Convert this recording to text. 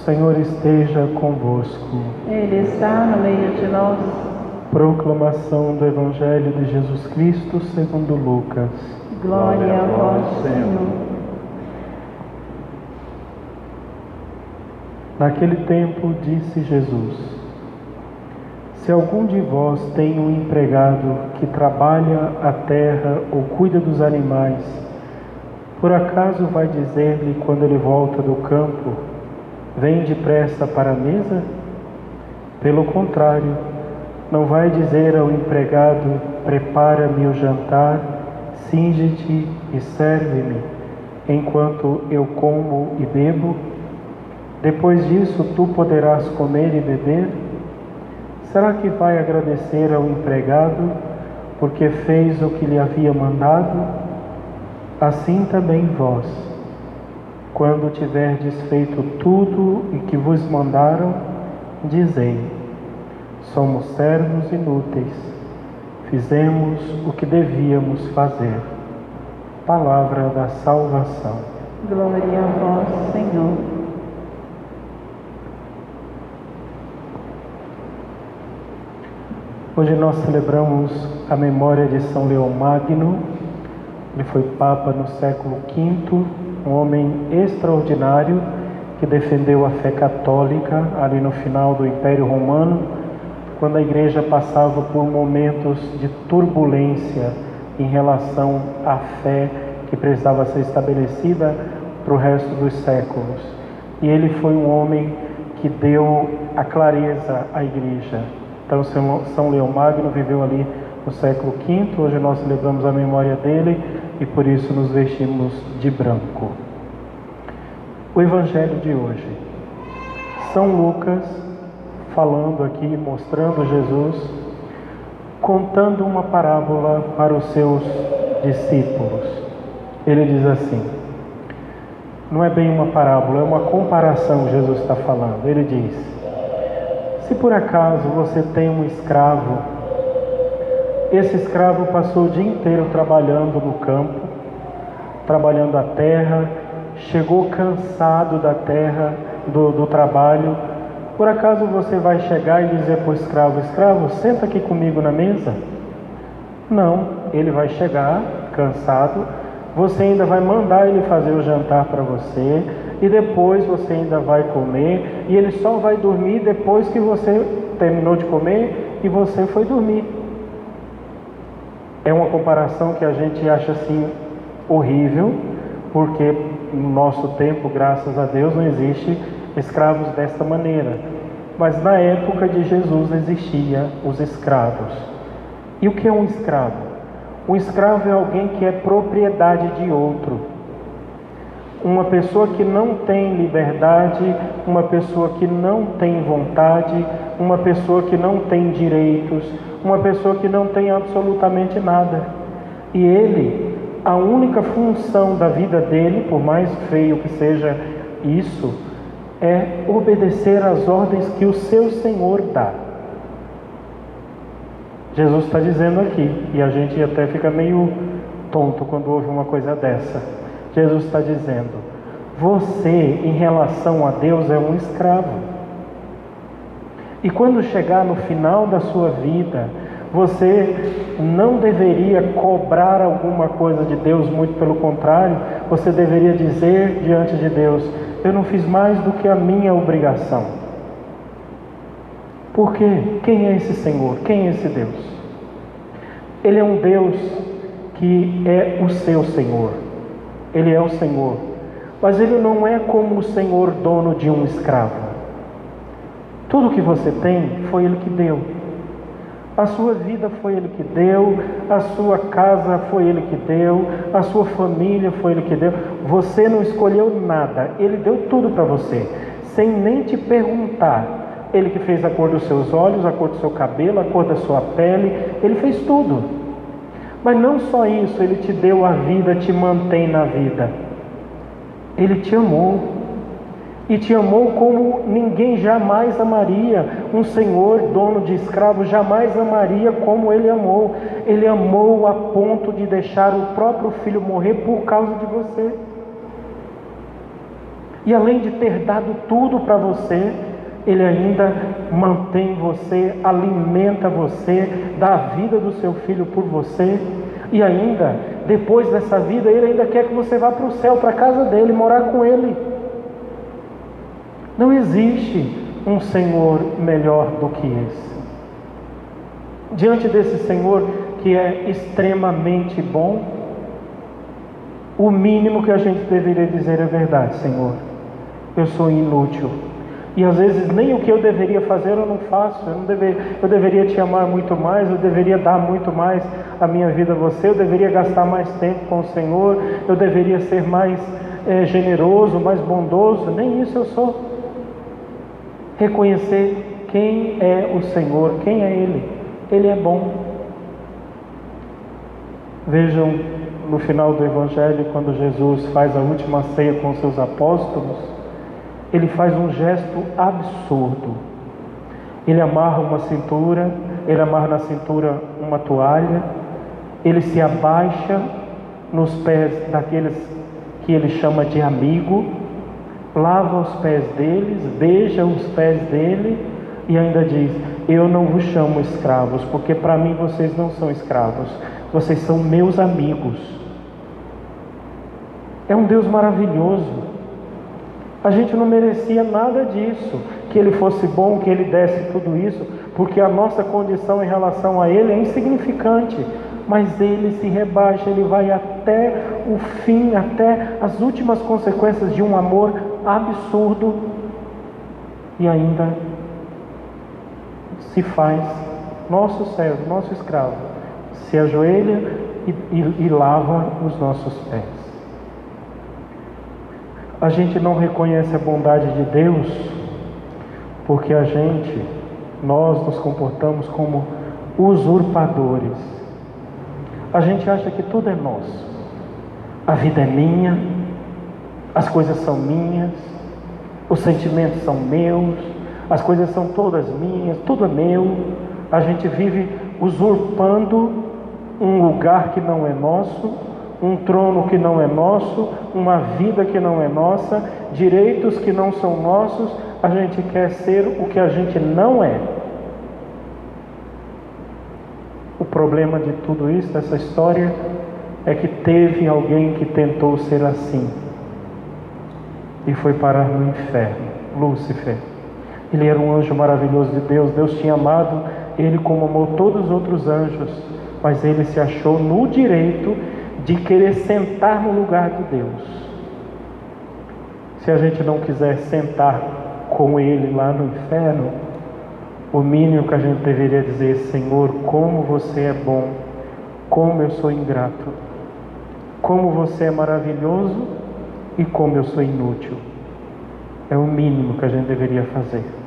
Senhor esteja convosco. Ele está no meio de nós. Proclamação do Evangelho de Jesus Cristo segundo Lucas. Glória a vós, Senhor. Naquele tempo disse Jesus: se algum de vós tem um empregado que trabalha a terra ou cuida dos animais, por acaso vai dizer-lhe quando ele volta do campo: vem depressa para a mesa? Pelo contrário, não vai dizer ao empregado: prepara-me o jantar, cinge-te e serve-me, enquanto eu como e bebo? Depois disso tu poderás comer e beber? Será que vai agradecer ao empregado porque fez o que lhe havia mandado? Assim também vós, quando tiverdes feito tudo o que vos mandaram, dizei: somos servos inúteis, fizemos o que devíamos fazer. Palavra da salvação. Glória a vós, Senhor. Hoje nós celebramos a memória de São Leão Magno. Ele foi Papa no século V, um homem extraordinário que defendeu a fé católica ali no final do Império Romano, quando a Igreja passava por momentos de turbulência em relação à fé que precisava ser estabelecida para o resto dos séculos. E ele foi um homem que deu a clareza à Igreja. Então, São Leão Magno viveu ali no século V, hoje nós celebramos a memória dele e por isso nos vestimos de branco. O Evangelho de hoje, São Lucas falando aqui, mostrando Jesus, contando uma parábola para os seus discípulos. Ele diz assim, não é bem uma parábola, é uma comparação que Jesus está falando. Ele diz: se por acaso você tem um escravo, esse escravo passou o dia inteiro trabalhando no campo, trabalhando a terra, chegou cansado da terra, do trabalho, por acaso você vai chegar e dizer para o escravo: escravo, senta aqui comigo na mesa? Não, ele vai chegar cansado, você ainda vai mandar ele fazer o jantar para você, e depois você ainda vai comer, e ele só vai dormir depois que você terminou de comer e você foi dormir. É uma comparação que a gente acha assim horrível, porque no nosso tempo, graças a Deus, não existe escravos desta maneira. Mas na época de Jesus existiam os escravos. E o que é um escravo? Um escravo é alguém que é propriedade de outro. Uma pessoa que não tem liberdade, uma pessoa que não tem vontade, uma pessoa que não tem direitos, uma pessoa que não tem absolutamente nada. E ele, a única função da vida dele, por mais feio que seja isso, é obedecer às ordens que o seu Senhor dá. Jesus está dizendo aqui, e a gente até fica meio tonto quando ouve uma coisa dessa. Jesus está dizendo: você, em relação a Deus, é um escravo. E quando chegar no final da sua vida, você não deveria cobrar alguma coisa de Deus, muito pelo contrário, você deveria dizer diante de Deus: eu não fiz mais do que a minha obrigação. Por quê? Quem é esse Senhor? Quem é esse Deus? Ele é um Deus que é o seu Senhor. Ele é o Senhor. Mas Ele não é como o Senhor dono de um escravo. Tudo que você tem foi Ele que deu. A sua vida foi Ele que deu, a sua casa foi Ele que deu, a sua família foi Ele que deu. Você não escolheu nada, Ele deu tudo para você, sem nem te perguntar. Ele que fez a cor dos seus olhos, a cor do seu cabelo, a cor da sua pele, Ele fez tudo. Mas não só isso, Ele te deu a vida, te mantém na vida. Ele te amou. E te amou como ninguém jamais amaria. Um senhor dono de escravos jamais amaria como Ele amou. Ele amou a ponto de deixar o próprio filho morrer por causa de você. E além de ter dado tudo para você, Ele ainda mantém você, alimenta você, dá a vida do seu filho por você. E ainda, depois dessa vida, Ele ainda quer que você vá para o céu, para a casa dEle, morar com Ele. Não existe um Senhor melhor do que esse. Diante desse Senhor que é extremamente bom, o mínimo que a gente deveria dizer é verdade: Senhor, eu sou inútil. E às vezes nem o que eu deveria fazer eu não faço. Eu deveria te amar muito mais, eu deveria dar muito mais a minha vida a você, eu deveria gastar mais tempo com o Senhor, eu deveria ser mais generoso, mais bondoso. Nem isso eu sou. Reconhecer quem é o Senhor, quem é Ele. Ele é bom. Vejam no final do Evangelho, quando Jesus faz a última ceia com seus apóstolos, Ele faz um gesto absurdo. Ele amarra na cintura uma toalha, Ele se abaixa nos pés daqueles que Ele chama de amigo, lava os pés deles, beija os pés dele e ainda diz: eu não vos chamo escravos, porque para mim vocês não são escravos, vocês são meus amigos. É um Deus maravilhoso. A gente não merecia nada disso, que Ele fosse bom, que Ele desse tudo isso, porque a nossa condição em relação a Ele é insignificante. Mas Ele se rebaixa, Ele vai até o fim, até as últimas consequências de um amor absurdo, e ainda se faz nosso servo, nosso escravo, se ajoelha e lava os nossos pés. A gente não reconhece a bondade de Deus porque nós nos comportamos como usurpadores. A gente acha que tudo é nosso. A vida é minha, as coisas são minhas, os sentimentos são meus, as coisas são todas minhas, tudo é meu. A gente vive usurpando um lugar que não é nosso, um trono que não é nosso, uma vida que não é nossa, direitos que não são nossos. A gente quer ser o que a gente não é. O problema de tudo isso, dessa história, é que teve alguém que tentou ser assim e foi parar no inferno. Lúcifer. Ele era um anjo maravilhoso de Deus. Deus tinha amado ele como amou todos os outros anjos, mas ele se achou no direito de querer sentar no lugar de Deus. Se a gente não quiser sentar com Ele lá no inferno, o mínimo que a gente deveria dizer: Senhor, como você é bom, como eu sou ingrato, como você é maravilhoso e como eu sou inútil. É o mínimo que a gente deveria fazer.